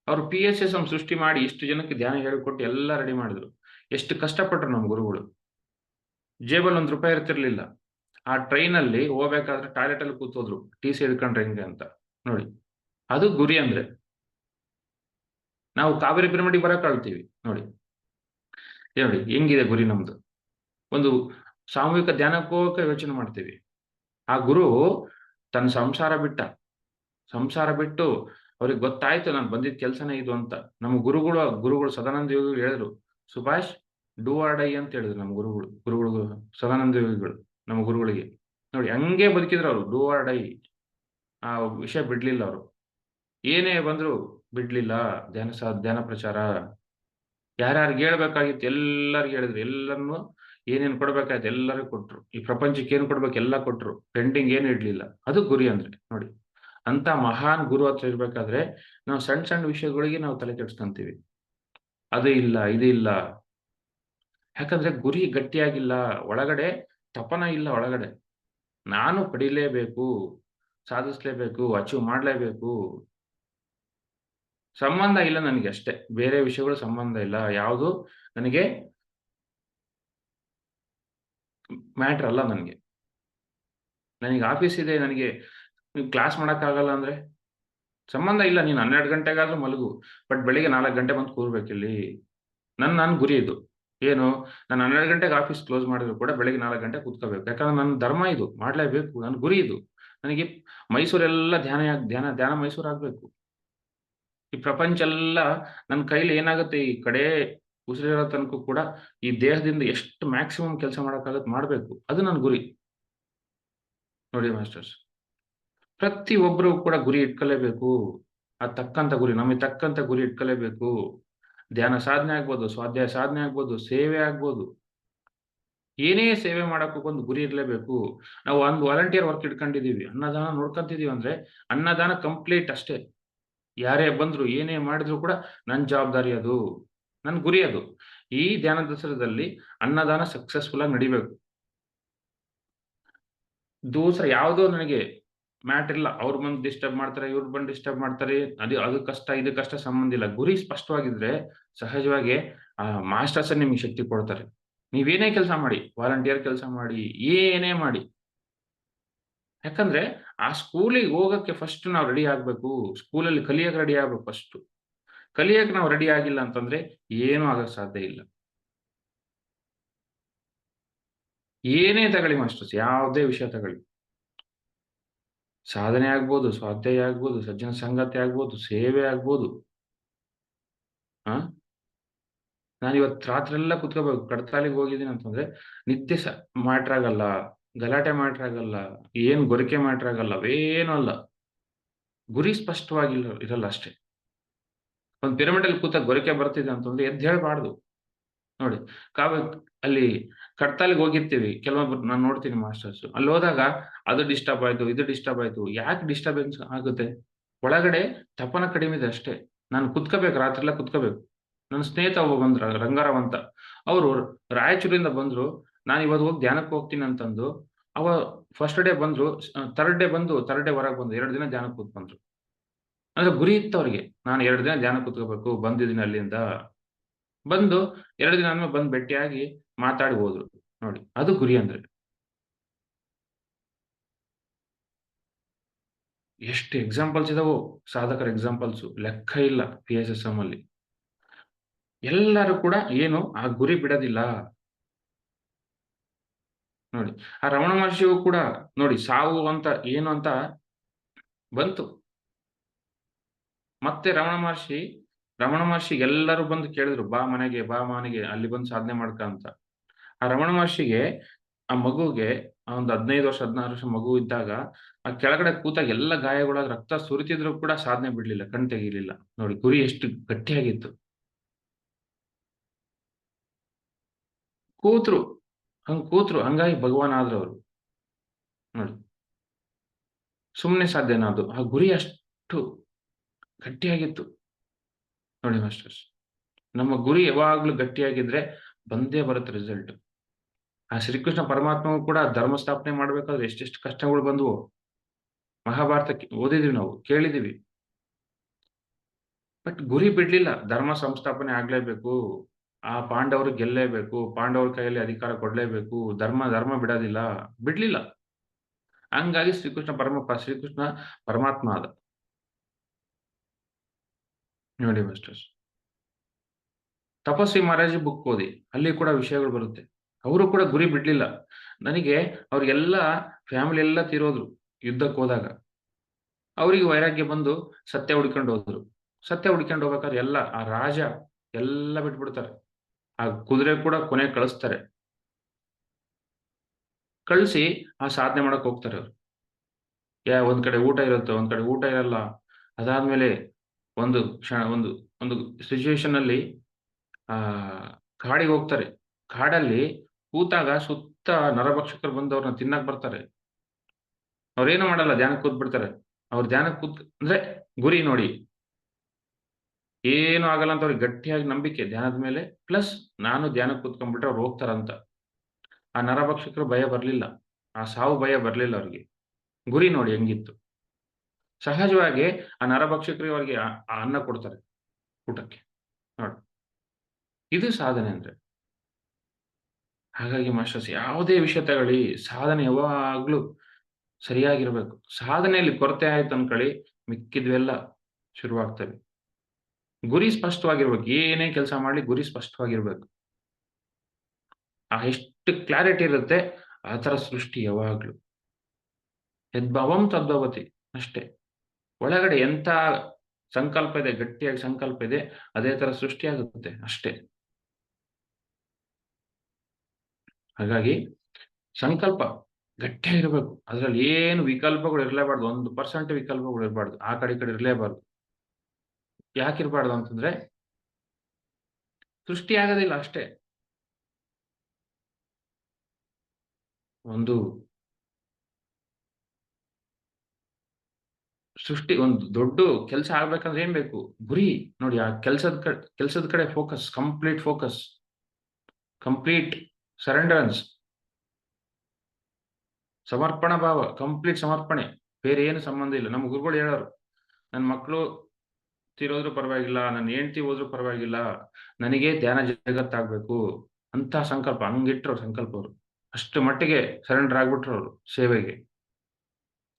ಅವರು PSSM ಸೃಷ್ಟಿ ಮಾಡಿ ಇಷ್ಟು ಜನಕ್ಕೆ ಧ್ಯಾನ ಹೇಳಿಕೊಟ್ಟು ಎಲ್ಲ ರೆಡಿ ಮಾಡಿದ್ರು. ಎಷ್ಟು ಕಷ್ಟಪಟ್ರು ನಮ್ಮ ಗುರುಗಳು. ಜೇಬಲ್ಲಿ ₹1 ಇರ್ತಿರ್ಲಿಲ್ಲ. ಆ ಟ್ರೈನಲ್ಲಿ ಹೋಗ್ಬೇಕಾದ್ರೆ ಟಾಯ್ಲೆಟ್ ಅಲ್ಲಿ ಕೂತೋದ್ರು. TC ಹಿಡ್ಕೊಂಡ್ರೆ ಹೆಂಗೆ ಅಂತ ನೋಡಿ. ಅದು ಗುರಿ ಅಂದ್ರೆ. ನಾವು ಕಾವೇರಿ ಪಿರಮಿಡ್‌ಗೆ ಬರಕ್ ಅಳ್ತೀವಿ ನೋಡಿ. ನೋಡಿ ಹೆಂಗಿದೆ ಗುರಿ ನಮ್ದು. ಒಂದು ಸಾಮೂಹಿಕ ಧ್ಯಾನಕ್ಕೆ ಯೋಚನೆ ಮಾಡ್ತೀವಿ. ಆ ಗುರು ತನ್ನ ಸಂಸಾರ ಬಿಟ್ಟು ಅವ್ರಿಗೆ ಗೊತ್ತಾಯ್ತು ನಾನು ಬಂದಿದ್ದ ಕೆಲಸನೇ ಇದು ಅಂತ. ನಮ್ಮ ಗುರುಗಳು ಸದಾನಂದ ಯೋಗಿಗಳು ಹೇಳಿದ್ರು, ಸುಭಾಷ್ ಡೂ ಆರ್ ಡೈ ಅಂತ ಹೇಳಿದ್ರು ನಮ್ಮ ಗುರುಗಳು ಸದಾನಂದ ಯೋಗಿಗಳು ನಮ್ಮ ಗುರುಗಳಿಗೆ. ನೋಡಿ ಹಂಗೆ ಬದುಕಿದ್ರು ಅವರು. Do or die. ಆ ವಿಷಯ ಬಿಡ್ಲಿಲ್ಲ ಅವರು. ಏನೇ ಬಂದ್ರು ಬಿಡ್ಲಿಲ್ಲ. ಧ್ಯಾನ ಪ್ರಚಾರ. ಯಾರ್ಯಾರಿಗೆ ಹೇಳ್ಬೇಕಾಗಿತ್ತು ಎಲ್ಲರಿಗೂ ಹೇಳಿದ್ರು. ಎಲ್ಲರನ್ನು ಏನೇನ್ ಕೊಡ್ಬೇಕಾಯ್ತು ಎಲ್ಲರಿಗೂ ಕೊಟ್ರು. ಈ ಪ್ರಪಂಚಕ್ಕೆ ಏನ್ ಕೊಡ್ಬೇಕು ಎಲ್ಲ ಕೊಟ್ರು. ಪೆಂಡಿಂಗ್ ಏನು ಇಡ್ಲಿಲ್ಲ. ಅದು ಗುರಿ ಅಂದ್ರೆ ನೋಡಿ. ಅಂತ ಮಹಾನ್ ಗುರು ಹತ್ರ ಇರ್ಬೇಕಾದ್ರೆ ನಾವು ಸಣ್ಣ ವಿಷಯಗಳಿಗೆ ನಾವು ತಲೆ ಕೆಡಿಸ್ಕೊಂತೀವಿ. ಅದು ಇಲ್ಲ, ಇದು ಇಲ್ಲ. ಯಾಕಂದ್ರೆ ಗುರಿ ಗಟ್ಟಿಯಾಗಿಲ್ಲ. ಒಳಗಡೆ ತಪನ ಇಲ್ಲ ಒಳಗಡೆ. ನಾನು ಪಡಿಲೇಬೇಕು, ಸಾಧಿಸ್ಲೇಬೇಕು, ಅಚೀವ್ ಮಾಡ್ಲೇಬೇಕು. ಸಂಬಂಧ ಇಲ್ಲ ನನಗೆ ಅಷ್ಟೇ. ಬೇರೆ ವಿಷಯಗಳು ಸಂಬಂಧ ಇಲ್ಲ. ಯಾವುದು ನನಗೆ ಮ್ಯಾಟರ್ ಅಲ್ಲ ನನಗೆ. ನನಗೆ ಆಫೀಸ್ ಇದೆ, ನನಗೆ ಕ್ಲಾಸ್ ಮಾಡಕ್ಕಾಗಲ್ಲ ಅಂದ್ರೆ ಸಂಬಂಧ ಇಲ್ಲ. ನೀನು 12 ಗಂಟೆಗಾದ್ರೂ ಮಲಗು. ಬಟ್ ಬೆಳಿಗ್ಗೆ 4 ಗಂಟೆ ಬಂದು ಕೂರ್ಬೇಕಿಲ್ಲಿ. ನನ್ನ ಗುರಿ ಇದು. ಏನು? ನಾನು 12 ಗಂಟೆಗೆ ಆಫೀಸ್ ಕ್ಲೋಸ್ ಮಾಡಿದ್ರು ಕೂಡ ಬೆಳಿಗ್ಗೆ 4 ಗಂಟೆಗೆ ಕೂತ್ಕೋಬೇಕು. ಯಾಕಂದ್ರೆ ನನ್ನ ಧರ್ಮ ಇದು. ಮಾಡ್ಲೇಬೇಕು. ನನ್ನ ಗುರಿ ಇದು. ನನಗೆ ಮೈಸೂರೆಲ್ಲ ಧ್ಯಾನ ಮೈಸೂರು ಆಗ್ಬೇಕು. ಈ ಪ್ರಪಂಚ ಎಲ್ಲ ನನ್ನ ಕೈಲಿ ಏನಾಗುತ್ತೆ ಈ ಕಡೆ ಉಸಿರಿರೋ ತನಕ ಕೂಡ ಈ ದೇಹದಿಂದ ಎಷ್ಟು ಮ್ಯಾಕ್ಸಿಮಮ್ ಕೆಲಸ ಮಾಡಕ್ಕಾಗತ್ತೆ ಮಾಡ್ಬೇಕು. ಅದು ನನ್ನ ಗುರಿ. ನೋಡಿ ಮಾಸ್ಟರ್ಸ್. ಪ್ರತಿಯೊಬ್ಬರು ಕೂಡ ಗುರಿ ಇಟ್ಕೊಳ್ಳೇಬೇಕು. ತಕ್ಕಂತ ಗುರಿ, ನಮಗೆ ತಕ್ಕಂತ ಗುರಿ ಇಟ್ಕೊಳ್ಳೇಬೇಕು. ಧ್ಯಾನ ಸಾಧನೆ ಆಗ್ಬೋದು, ಸ್ವಾಧ್ಯಾಯ ಸಾಧನೆ ಆಗ್ಬೋದು, ಸೇವೆ ಆಗ್ಬೋದು. ಏನೇ ಸೇವೆ ಮಾಡಕ್ಕೂ ಒಂದು ಗುರಿ ಇರ್ಲೇಬೇಕು. ನಾವು ಒಂದು ವಾಲಂಟಿಯರ್ ವರ್ಕ್ ಇಟ್ಕೊಂಡಿದೀವಿ, ಅನ್ನದಾನ ನೋಡ್ಕೊಂತಿದೀವಿ ಅಂದ್ರೆ, ಅನ್ನದಾನ ಕಂಪ್ಲೀಟ್ ಅಷ್ಟೇ. ಯಾರೇ ಬಂದ್ರು, ಏನೇ ಮಾಡಿದ್ರು ಕೂಡ ನನ್ ಜವಾಬ್ದಾರಿ ಅದು. ನನ್ ಗುರಿ ಅದು. ಈ ಧ್ಯಾನ ದಸರಾದಲ್ಲಿ ಅನ್ನದಾನ ಸಕ್ಸಸ್‌ಫುಲ್ ಆಗಿ ನಡಿಬೇಕು. ದೂಸರ ಯಾವುದೋ ನನಗೆ ಮ್ಯಾಟರ್ ಇಲ್ಲ. ಅವ್ರು ಬಂದು ಡಿಸ್ಟರ್ಬ್ ಮಾಡ್ತಾರೆ, ಇವ್ರು ಬಂದು ಡಿಸ್ಟರ್ಬ್ ಮಾಡ್ತಾರೆ. ಅದು ಕಷ್ಟ, ಇದು ಕಷ್ಟ ಸಂಬಂಧ ಇಲ್ಲ. ಗುರಿ ಸ್ಪಷ್ಟವಾಗಿದ್ರೆ ಸಹಜವಾಗಿ ಮಾಸ್ಟರ್ಸೇ ನಿಮ್ಗೆ ಶಕ್ತಿ ಕೊಡ್ತಾರೆ. ನೀವೇನೇ ಕೆಲಸ ಮಾಡಿ, ವಾಲಂಟಿಯರ್ ಕೆಲಸ ಮಾಡಿ, ಏನೇ ಮಾಡಿ. ಯಾಕಂದ್ರೆ ಆ ಸ್ಕೂಲಿಗೆ ಹೋಗಕ್ಕೆ ಫಸ್ಟ್ ನಾವು ರೆಡಿ ಆಗ್ಬೇಕು. ಸ್ಕೂಲಲ್ಲಿ ಕಲಿಯಕ್ಕೆ ರೆಡಿ ಆಗ್ಬೇಕು ಫಸ್ಟು. ಕಲಿಯಕ್ಕೆ ನಾವು ರೆಡಿ ಆಗಿಲ್ಲ ಅಂತಂದ್ರೆ ಏನೂ ಆಗಕ್ ಸಾಧ್ಯ ಇಲ್ಲ. ಏನೇ ತಗೊಳ್ಳಿ ಮಾಸ್ಟರ್ಸ್, ಯಾವುದೇ ವಿಷಯ ತಗೊಳ್ಳಿ. ಸಾಧನೆ ಆಗ್ಬೋದು, ಸ್ವಾಧ್ಯಾಯ ಆಗ್ಬೋದು, ಸಜ್ಜನ ಸಂಗತಿ ಆಗ್ಬೋದು, ಸೇವೆ ಆಗ್ಬೋದು. ಆ ನಾನಿವತ್ತು ರಾತ್ರೆಲ್ಲ ಕುತ್ಕೋಬೇಕು. ಕಡತಾಲಿಗೆ ಹೋಗಿದ್ದೀನಿ ಅಂತಂದ್ರೆ ನಿದ್ದೆ ಮ್ಯಾಟ್ರ್ ಆಗಲ್ಲ. ಗಲಾಟೆ ಮ್ಯಾಟ್ರ್ ಆಗಲ್ಲ. ಏನ್ ಗೊರಕೆ ಮ್ಯಾಟ್ರ್ ಆಗಲ್ಲ. ಅವೇನೂ ಅಲ್ಲ. ಗುರಿ ಇರಲ್ಲ ಅಷ್ಟೇ. ಒಂದು ಪಿರಮಿಡಲ್ಲಿ ಕೂತಾಗ ಗೊರಕೆ ಬರ್ತಿದೆ ಅಂತಂದ್ರೆ ಎದ್ದು ಹೇಳ್ಬಾರ್ದು. ನೋಡಿ, ಕಾವ್ಯ ಅಲ್ಲಿ ಕಡ್ತಾಲಿಗೆ ಹೋಗಿರ್ತೀವಿ. ಕೆಲವೊಬ್ರು ನಾನು ನೋಡ್ತೀನಿ ಮಾಸ್ಟರ್ಸ್. ಅಲ್ಲಿ ಹೋದಾಗ ಅದು ಡಿಸ್ಟರ್ಬ್ ಆಯ್ತು, ಇದು ಡಿಸ್ಟರ್ಬ್ ಆಯ್ತು. ಯಾಕೆ ಡಿಸ್ಟರ್ಬೆನ್ಸ್ ಆಗುತ್ತೆ? ಒಳಗಡೆ ತಪನ ಕಡಿಮೆ ಇದೆ ಅಷ್ಟೇ. ನಾನು ಕುತ್ಕೋಬೇಕು, ರಾತ್ರಿ ಎಲ್ಲ ಕುತ್ಕೋಬೇಕು. ನನ್ನ ಸ್ನೇಹಿತ ಒಬ್ಬ ಬಂದ್ರ ರಂಗಾರಾವ್ ಅಂತ. ಅವರು ರಾಯಚೂರಿಂದ ಬಂದ್ರು. ನಾನು ಇವತ್ತು ಹೋಗಿ ಧ್ಯಾನಕ್ಕೆ ಹೋಗ್ತೀನಿ ಅಂತಂದು, ಅವ ಫಸ್ಟ್ ಡೇ ಬಂದ್ರು. ಥರ್ಡ್ ಡೇ ಹೊರಗೆ ಬಂದ್ರು. 2 ದಿನ ಧ್ಯಾನಕ್ಕೆ ಕೂತ್ಕೊಂಡ್ರು. ಅಂದ್ರೆ ಗುರಿ ಇತ್ತು ಅವ್ರಿಗೆ. ನಾನು 2 ದಿನ ಧ್ಯಾನ ಕೂತ್ಕೋಬೇಕು. ಬಂದಿದ್ದೀನಿ ಅಲ್ಲಿಂದ. ಬಂದು 2 ದಿನ ಆದ್ಮೇಲೆ ಬಂದು ಭೇಟಿಯಾಗಿ ಮಾತಾಡಿ ಹೋದ್ರು. ನೋಡಿ, ಅದು ಗುರಿ ಅಂದ್ರೆ. ಎಷ್ಟು ಎಕ್ಸಾಂಪಲ್ಸ್ ಇದಾವೋ ಸಾಧಕರ ಎಕ್ಸಾಂಪಲ್ಸು. ಲೆಕ್ಕ ಇಲ್ಲ PSSM ಅಲ್ಲಿ. ಎಲ್ಲರೂ ಕೂಡ ಏನು ಆ ಗುರಿ ಬಿಡೋದಿಲ್ಲ. ನೋಡಿ, ಆ ರಮಣ ಮಹರ್ಷಿಯು ಕೂಡ ನೋಡಿ ಸಾವು ಅಂತ ಏನು ಅಂತ ಬಂತು. ಮತ್ತೆ ರಮಣ ಮಹರ್ಷಿ ಎಲ್ಲರೂ ಬಂದು ಕೇಳಿದ್ರು, ಬಾ ಮನೆಗೆ ಅಲ್ಲಿ ಬಂದು ಸಾಧನೆ ಮಾಡ್ಕ ಅಂತ. ಆ ರಮಣ ಮಹರ್ಷಿಗೆ ಆ ಮಗುಗೆ ಒಂದು 15 ವರ್ಷ, 16 ವರ್ಷ ಮಗು ಇದ್ದಾಗ ಆ ಕೆಳಗಡೆ ಕೂತಾಗ ಎಲ್ಲ ಗಾಯಗಳಾಗಿ ರಕ್ತ ಸುರಿತಿದ್ರು ಕೂಡ ಸಾಧನೆ ಬಿಡ್ಲಿಲ್ಲ, ಕಣ್ ತೆಗೀಲಿಲ್ಲ. ನೋಡಿ ಗುರಿ ಎಷ್ಟು ಗಟ್ಟಿಯಾಗಿತ್ತು. ಕೂತ್ರು. ಕೂತ್ರು. ಹಂಗಾಗಿ ಭಗವಾನ್ ಆದ್ರು ಅವ್ರು. ನೋಡಿ, ಸುಮ್ನೆ ಸಾಧ್ಯನಾ ಅದು? ಆ ಗುರಿ ಅಷ್ಟು ಗಟ್ಟಿಯಾಗಿತ್ತು. ನೋಡಿ ಮಾಸ್ಟರ್ಸ್. ನಮ್ಮ ಗುರಿ ಯಾವಾಗ್ಲೂ ಗಟ್ಟಿಯಾಗಿದ್ರೆ ಬಂದೇ ಬರುತ್ತೆ ರಿಸಲ್ಟ್. ಆ ಶ್ರೀಕೃಷ್ಣ ಪರಮಾತ್ಮನು ಕೂಡ ಧರ್ಮ ಸ್ಥಾಪನೆ ಮಾಡ್ಬೇಕಾದ್ರೆ ಎಷ್ಟೆಷ್ಟು ಕಷ್ಟಗಳು ಬಂದವು. ಮಹಾಭಾರತ ಓದಿದೀವಿ ನಾವು, ಕೇಳಿದೀವಿ. ಬಟ್ ಗುರಿ ಬಿಡ್ಲಿಲ್ಲ. ಧರ್ಮ ಸಂಸ್ಥಾಪನೆ ಆಗ್ಲೇಬೇಕು. ಆ ಪಾಂಡವರು ಗೆಲ್ಲೇಬೇಕು. ಪಾಂಡವರ ಕೈಯಲ್ಲಿ ಅಧಿಕಾರ ಕೊಡ್ಲೇಬೇಕು. ಧರ್ಮ ಬಿಡೋದಿಲ್ಲ. ಬಿಡ್ಲಿಲ್ಲ. ಹಂಗಾಗಿ ಶ್ರೀಕೃಷ್ಣ ಪರಮಾತ್ಮ ಆದ. ನೋಡಿ ಮಾಸ್ಟರ್ಸ್. ತಪಸ್ವಿ ಮಹಾರಾಜ್ ಬುಕ್ ಓದಿ. ಅಲ್ಲಿ ಕೂಡ ವಿಷಯಗಳು ಬರುತ್ತೆ. ಅವರು ಕೂಡ ಗುರಿ ಬಿಡ್ಲಿಲ್ಲ. ನನಗೆ ಅವ್ರಿಗೆಲ್ಲ ಫ್ಯಾಮಿಲಿ ಎಲ್ಲ ತೀರೋದ್ರು ಯುದ್ಧಕ್ಕೆ ಹೋದಾಗ. ಅವರಿಗೆ ವೈರಾಗ್ಯ ಬಂದು ಸತ್ಯ ಹುಡ್ಕೊಂಡು ಹೋದ್ರು. ಸತ್ಯ ಹುಡ್ಕೊಂಡು ಹೋಗ್ಬೇಕಾದ್ರೆ ಆ ರಾಜ ಎಲ್ಲ ಬಿಟ್ಬಿಡ್ತಾರೆ. ಆ ಕುದುರೆ ಕೂಡ ಕೊನೆಗೆ ಕಳಿಸ್ತಾರೆ. ಕಳಿಸಿ ಆ ಸಾಧನೆ ಮಾಡಕ್ ಹೋಗ್ತಾರೆ ಅವ್ರು. ಒಂದ್ ಕಡೆ ಊಟ ಇರುತ್ತೆ, ಒಂದ್ ಕಡೆ ಊಟ ಇರಲ್ಲ. ಅದಾದ್ಮೇಲೆ ಒಂದು ಒಂದು ಒಂದು ಸಿಚುಯೇಷನ್ ಅಲ್ಲಿ ಆ ಕಾಡಿಗೆ ಹೋಗ್ತಾರೆ. ಕಾಡಲ್ಲಿ ಕೂತಾಗ ಸುತ್ತ ನರಭಕ್ಷಕರು ಬಂದು ಅವ್ರನ್ನ ತಿನ್ನಕ್ ಬರ್ತಾರೆ. ಅವ್ರೇನು ಮಾಡಲ್ಲ, ಧ್ಯಾನಕ್ಕೆ ಕೂತ್ಬಿಡ್ತಾರೆ. ಅವ್ರು ಧ್ಯಾನಕ್ಕೆ ಅಂದ್ರೆ ಗುರಿ ನೋಡಿ. ಏನು ಆಗಲ್ಲ ಅಂತ ಅವ್ರಿಗೆ ಗಟ್ಟಿಯಾಗಿ ನಂಬಿಕೆ ಧ್ಯಾನದ ಮೇಲೆ. ಪ್ಲಸ್ ನಾನು ಧ್ಯಾನಕ್ಕೆ ಕೂತ್ಕೊಂಡ್ಬಿಟ್ರೆ ಅವ್ರು ಹೋಗ್ತಾರಂತ. ಆ ನರಭಕ್ಷಕರು ಭಯ ಬರ್ಲಿಲ್ಲ. ಆ ಸಾವು ಭಯ ಬರ್ಲಿಲ್ಲ ಅವ್ರಿಗೆ. ಗುರಿ ನೋಡಿ ಹೆಂಗಿತ್ತು. ಸಹಜವಾಗಿ ಆ ನರಭಕ್ಷಕರಿಗೆ ಅವ್ರಿಗೆ ಆ ಅನ್ನ ಕೊಡ್ತಾರೆ ಊಟಕ್ಕೆ. ನೋಡಿ, ಇದು ಸಾಧನೆ ಅಂದ್ರೆ. ಹಾಗಾಗಿ ಮಾಸ್ಟರ್ಸ್ ಯಾವುದೇ ವಿಷಯ ತಗೊಳ್ಳಿ, ಸಾಧನೆ ಯಾವಾಗ್ಲೂ ಸರಿಯಾಗಿರ್ಬೇಕು. ಸಾಧನೆಯಲ್ಲಿ ಕೊರತೆ ಆಯ್ತು ಅನ್ಕೊಳ್ಳಿ, ಮಿಕ್ಕಿದ್ವೆಲ್ಲ ಶುರುವಾಗ್ತವೆ. ಗುರಿ ಸ್ಪಷ್ಟವಾಗಿರ್ಬೇಕು. ಏನೇ ಕೆಲಸ ಮಾಡ್ಲಿ ಗುರಿ ಸ್ಪಷ್ಟವಾಗಿರ್ಬೇಕು. ಎಷ್ಟು ಕ್ಲಾರಿಟಿ ಇರುತ್ತೆ ಆ ತರ ಸೃಷ್ಟಿ ಯಾವಾಗ್ಲೂ. ಯದ್ಭವಂ ತದ್ಭವತಿ ಅಷ್ಟೇ. ಒಳಗಡೆ ಎಂತ ಸಂಕಲ್ಪ ಇದೆ, ಗಟ್ಟಿಯಾಗಿ ಸಂಕಲ್ಪ ಇದೆ, ಅದೇ ತರ ಸೃಷ್ಟಿಯಾಗುತ್ತೆ ಅಷ್ಟೇ. ಹಾಗಾಗಿ ಸಂಕಲ್ಪ ಗಟ್ಟಿಯಾಗಿರ್ಬೇಕು. ಅದ್ರಲ್ಲಿ ಏನು ವಿಕಲ್ಪಗಳು ಇರಲೇಬಾರ್ದು. 1% ವಿಕಲ್ಪಗಳು ಇರಬಾರ್ದು. ಆ ಕಡೆ ಈ ಕಡೆ ಇರಲೇಬಾರ್ದು. ಯಾಕಿರಬಾರ್ದು ಅಂತಂದ್ರೆ ಸೃಷ್ಟಿಯಾಗೋದಿಲ್ಲ ಅಷ್ಟೇ. ಒಂದು ಒಂದು ದೊಡ್ಡ ಕೆಲಸ ಆಗ್ಬೇಕಂದ್ರೆ ಏನ್ ಬೇಕು? ಗುರಿ. ನೋಡಿ, ಆ ಕೆಲ್ಸದ ಕಡೆ ಫೋಕಸ್, ಕಂಪ್ಲೀಟ್ ಸರೆಂಡರೆನ್ಸ್, ಸಮರ್ಪಣಾ ಭಾವ, ಕಂಪ್ಲೀಟ್ ಸಮರ್ಪಣೆ. ಬೇರೆ ಏನು ಸಂಬಂಧ ಇಲ್ಲ. ನಮ್ಮ ಗುರುಗಳು ಹೇಳೋರು, ನನ್ನ ಮಕ್ಕಳು ತೀರೋದ್ರು ಪರವಾಗಿಲ್ಲ, ನನ್ನ ಹೆಂಡತಿ ಹೋದ್ರು ಪರವಾಗಿಲ್ಲ, ನನಗೆ ಧ್ಯಾನ ಜಗತ್ತಾಗ್ಬೇಕು ಅಂತ ಸಂಕಲ್ಪ. ಹಂಗಿಟ್ರು ಸಂಕಲ್ಪ ಅವರು. ಅಷ್ಟು ಮಟ್ಟಿಗೆ ಸರೆಂಡರ್ ಆಗ್ಬಿಟ್ರು ಅವರು ಸೇವೆಗೆ.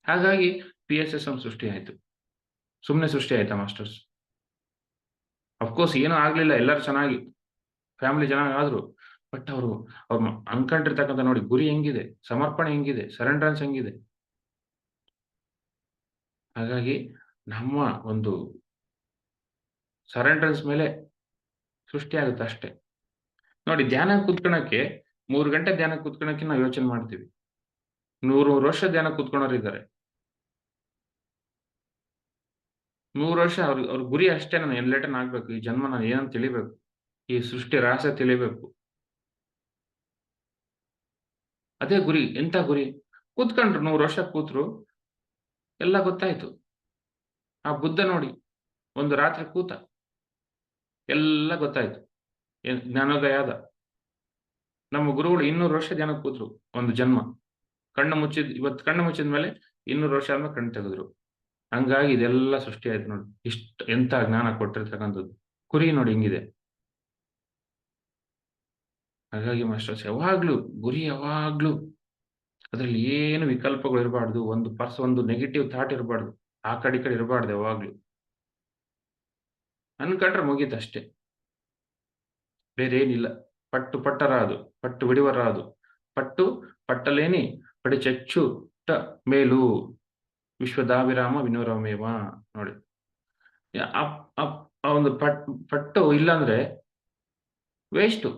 ಹಾಗಾಗಿ PSSM ಸೃಷ್ಟಿ ಆಯ್ತು. ಸುಮ್ನೆ ಸೃಷ್ಟಿ ಆಯ್ತಾ ಮಾಸ್ಟರ್ಸ್? ಅಫ್ಕೋರ್ಸ್ ಏನೂ ಆಗ್ಲಿಲ್ಲ. ಎಲ್ಲರೂ ಚೆನ್ನಾಗಿ ಫ್ಯಾಮಿಲಿ ಚೆನ್ನಾಗಿ ಆದ್ರು. ಬಟ್ ಅವರು ಅನ್ಕೊಂಡಿರ್ತಕ್ಕಂಥ ನೋಡಿ ಗುರಿ ಹೆಂಗಿದೆ, ಸಮರ್ಪಣೆ ಹೆಂಗಿದೆ, ಸರೆಂಡರೆನ್ಸ್ ಹೆಂಗಿದೆ. ಹಾಗಾಗಿ ನಮ್ಮ ಒಂದು ಸರೆಂಡರೆನ್ಸ್ ಮೇಲೆ ಸೃಷ್ಟಿ ಆಗುತ್ತೆ ಅಷ್ಟೇ. ನೋಡಿ, ಧ್ಯಾನ ಕೂತ್ಕೊಳ್ಳೋಕೆ 3 ಗಂಟೆ ಧ್ಯಾನ ಕೂತ್ಕೊಳ್ಳೋಕೆ ನಾವು ಯೋಚನೆ ಮಾಡ್ತೀವಿ. 100 ವರ್ಷ ಧ್ಯಾನ ಕೂತ್ಕೊಳ್ಳೋರಿದ್ದಾರೆ. 100 ವರ್ಷ ಅವ್ರ ಗುರಿ ಅಷ್ಟೇ, ನಾನು ಎನ್ಲೈಟನ್ ಆಗ್ಬೇಕು. ಈ ಜನ್ಮ ನಾನು ಏನಂತ ತಿಳಿಬೇಕು. ಈ ಸೃಷ್ಟಿ ರಹಸ್ಯ ತಿಳಿಬೇಕು. ಅದೇ ಗುರಿ. ಎಂತ ಗುರಿ? ಕೂತ್ಕೊಂಡ್ರು 100 ವರ್ಷ ಕೂತ್ರು, ಎಲ್ಲ ಗೊತ್ತಾಯ್ತು. ಆ ಬುದ್ಧ ನೋಡಿ, ಒಂದು ರಾತ್ರಿ ಕೂತ, ಎಲ್ಲ ಗೊತ್ತಾಯ್ತು. ಜ್ಞಾನೋದಯ ಆದ. ನಮ್ಮ ಗುರುಗಳು 200 ವರ್ಷ ಧ್ಯಾನ ಕೂತ್ರು, ಒಂದು ಜನ್ಮ. ಇವತ್ತು ಕಣ್ಣು ಮುಚ್ಚಿದ ಮೇಲೆ 200 ವರ್ಷ ಆದ್ಮೇಲೆ ಕಣ್ಣು ತೆಗೆದ್ರು. ಹಂಗಾಗಿ ಇದೆಲ್ಲ ಸೃಷ್ಟಿ ಆಯ್ತು ನೋಡಿ. ಎಂತ ಜ್ಞಾನ ಕೊಟ್ಟಿರ್ತಕ್ಕಂಥದ್ದು. ಗುರಿ ನೋಡಿ ಹಿಂಗಿದೆ. ಹಾಗಾಗಿ ಮಾಸ್ಟರ್ಸ್, ಯಾವಾಗ್ಲೂ ಗುರಿ, ಯಾವಾಗ್ಲೂ ಅದ್ರಲ್ಲಿ ಏನು ವಿಕಲ್ಪಗಳು ಇರಬಾರ್ದು. ಒಂದು ನೆಗೆಟಿವ್ ಥಾಟ್ ಇರಬಾರ್ದು. ಆ ಕಡೆ ಈ ಕಡೆ ಇರಬಾರ್ದು ಯಾವಾಗ್ಲೂ. ಅನ್ಕೊಂಡ್ರೆ ಮುಗೀತು ಅಷ್ಟೇ. ಬೇರೆ ಏನಿಲ್ಲ. ಪಟ್ಟರಾದು, ಪಟ್ಟು ಬಿಡುವರಾದು, ಪಟ್ಟಲೇನಿ ಪಡಿಚೆಚ್ಚುಟ ಮೇಲು, ವಿಶ್ವದಾಭಿರಾಮ ವಿನೋರಮೇವ. ನೋಡಿ, ಆ ಒಂದು ಪಟ್ಟು ಇಲ್ಲ ಅಂದ್ರೆ ವೇಸ್ಟು,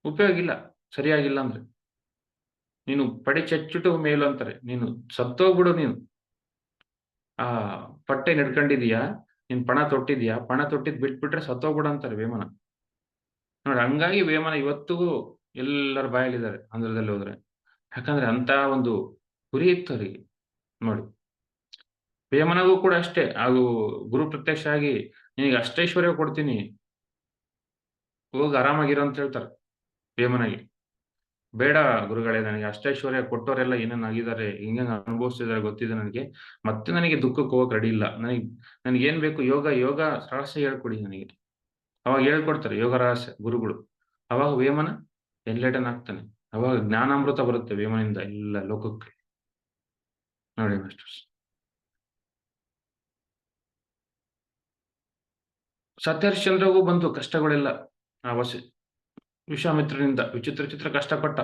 ಉಪಯೋಗ ಇಲ್ಲ. ಸರಿಯಾಗಿಲ್ಲ ಅಂದ್ರೆ ನೀನು ಪಡಿಚೆಚ್ಚುಟು ಮೇಲು ಅಂತಾರೆ. ನೀನು ಸತ್ತೋಗ್ಬಿಡು. ನೀನು ಆ ಪಟ್ಟೆ ನಡ್ಕೊಂಡಿದೀಯಾ, ನೀನ್ ಪಣ ತೊಟ್ಟಿದ್ಯಾ, ಪಣ ತೊಟ್ಟಿದ್ ಬಿಟ್ಬಿಟ್ರೆ ಸತ್ತೋಗ್ಬಿಡು ಅಂತಾರೆ ವೇಮನ. ನೋಡಿ, ಹಂಗಾಗಿ ವೇಮನ ಇವತ್ತಿಗೂ ಎಲ್ಲರ ಬಾಯಲ್ಲಿದ್ದಾರೆ ಆಂಧ್ರದಲ್ಲಿ ಹೋದ್ರೆ. ಯಾಕಂದ್ರೆ ಅಂತ ಒಂದು ಗುರಿ ಇತ್ತು ಅವರಿಗೆ. ನೋಡಿ, ವೇಮನಗೂ ಕೂಡ ಅಷ್ಟೇ. ಹಾಗೂ ಗುರು ಪ್ರತ್ಯಕ್ಷ ಆಗಿ ನಿನಗೆ ಅಷ್ಟೈಶ್ವರ್ಯ ಕೊಡ್ತೀನಿ, ಹೋಗಿ ಆರಾಮಾಗಿರೋ ಅಂತ ಹೇಳ್ತಾರೆ ವೇಮನಿಗೆ. ಬೇಡ ಗುರುಗಳೇ, ನನಗೆ ಅಷ್ಟೈಶ್ವರ್ಯ ಕೊಟ್ಟವರೆಲ್ಲ ಏನೇನಾಗಿದ್ದಾರೆ, ಹಿಂಗೆ ಅನುಭವಿಸ್ತಿದ್ದಾರೆ ಗೊತ್ತಿದೆ ನನಗೆ. ಮತ್ತೆ ನನಗೆ ದುಃಖಕ್ಕೆ ಹೋಗಕ್ ರೆಡಿ ಇಲ್ಲ. ನನಗೇನ್ ಬೇಕು? ಯೋಗ ರಹಸ್ಯ ಹೇಳ್ಕೊಡಿ ನನಗೆ. ಅವಾಗ ಹೇಳ್ಕೊಡ್ತಾರೆ ಯೋಗ ರಹಸ್ಯ ಗುರುಗಳು. ಅವಾಗ ವೇಮನ ಎನ್ಲೈಟನ್ ಆಗ್ತಾನೆ. ಅವಾಗ ಜ್ಞಾನಾಮೃತ ಬರುತ್ತೆ ವೇಮನಿಂದ ಎಲ್ಲ ಲೋಕಕ್ಕೆ. ನೋಡಿ ಮಾಸ್ಟರ್ಸ್, ಸತ್ಯಹರಿಶ್ಚಂದ್ರಗೂ ಬಂತು ಕಷ್ಟಗಳೆಲ್ಲ. ಆ ವಿಶ್ವಾಮಿತ್ರನಿಂದ ವಿಚಿತ್ರ ಕಷ್ಟಪಟ್ಟ.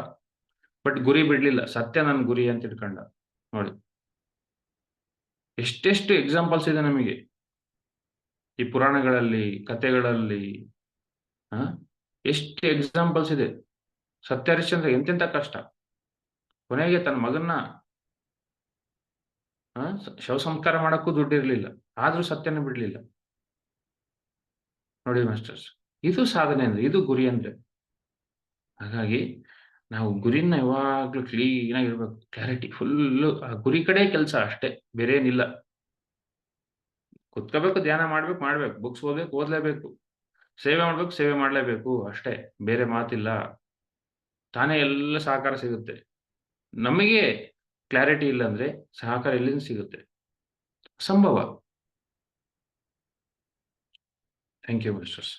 ಬಟ್ ಗುರಿ ಬಿಡ್ಲಿಲ್ಲ. ಸತ್ಯ ನನ್ನ ಗುರಿ ಅಂತ ಇಟ್ಕೊಂಡ. ನೋಡಿ, ಎಷ್ಟೆಷ್ಟು ಎಕ್ಸಾಂಪಲ್ಸ್ ಇದೆ ನಮಗೆ ಈ ಪುರಾಣಗಳಲ್ಲಿ, ಕಥೆಗಳಲ್ಲಿ. ಎಷ್ಟು ಎಕ್ಸಾಂಪಲ್ಸ್ ಇದೆ. ಸತ್ಯಹರಿಶ್ಚಂದ್ರ ಎಂತೆಂತ ಕಷ್ಟ. ಕೊನೆಗೆ ತನ್ನ ಮಗನ್ನ ಶವ ಸಂಸ್ಕಾರ ಮಾಡಕ್ಕೂ ದುಡ್ಡಿರ್ಲಿಲ್ಲ. ಆದ್ರೂ ಸತ್ಯನ ಬಿಡ್ಲಿಲ್ಲ. ನೋಡಿ ಮಾಸ್ಟರ್ಸ್, ಇದು ಸಾಧನೆ ಅಂದ್ರೆ, ಇದು ಗುರಿ ಅಂದ್ರೆ. ಹಾಗಾಗಿ ನಾವು ಗುರಿನ ಯಾವಾಗ್ಲೂ ಕ್ಲೀನ್ ಆಗಿರ್ಬೇಕು. ಕ್ಲಾರಿಟಿ ಫುಲ್ಲು ಆ ಗುರಿ ಕಡೆ ಕೆಲಸ ಅಷ್ಟೇ, ಬೇರೆ ಏನಿಲ್ಲ. ಕುತ್ಕೋಬೇಕು, ಧ್ಯಾನ ಮಾಡ್ಬೇಕು, ಬುಕ್ಸ್ ಓದ್ಲೇಬೇಕು, ಸೇವೆ ಮಾಡ್ಲೇಬೇಕು ಅಷ್ಟೇ. ಬೇರೆ ಮಾತಿಲ್ಲ. ತಾನೇ ಎಲ್ಲ ಸಹಕಾರ ಸಿಗುತ್ತೆ. ನಮಗೆ ಕ್ಲಾರಿಟಿ ಇಲ್ಲ ಅಂದ್ರೆ ಸಹಕಾರ ಎಲ್ಲಿಂದ ಸಿಗುತ್ತೆ? ಸಂಭವ. Thank you masters.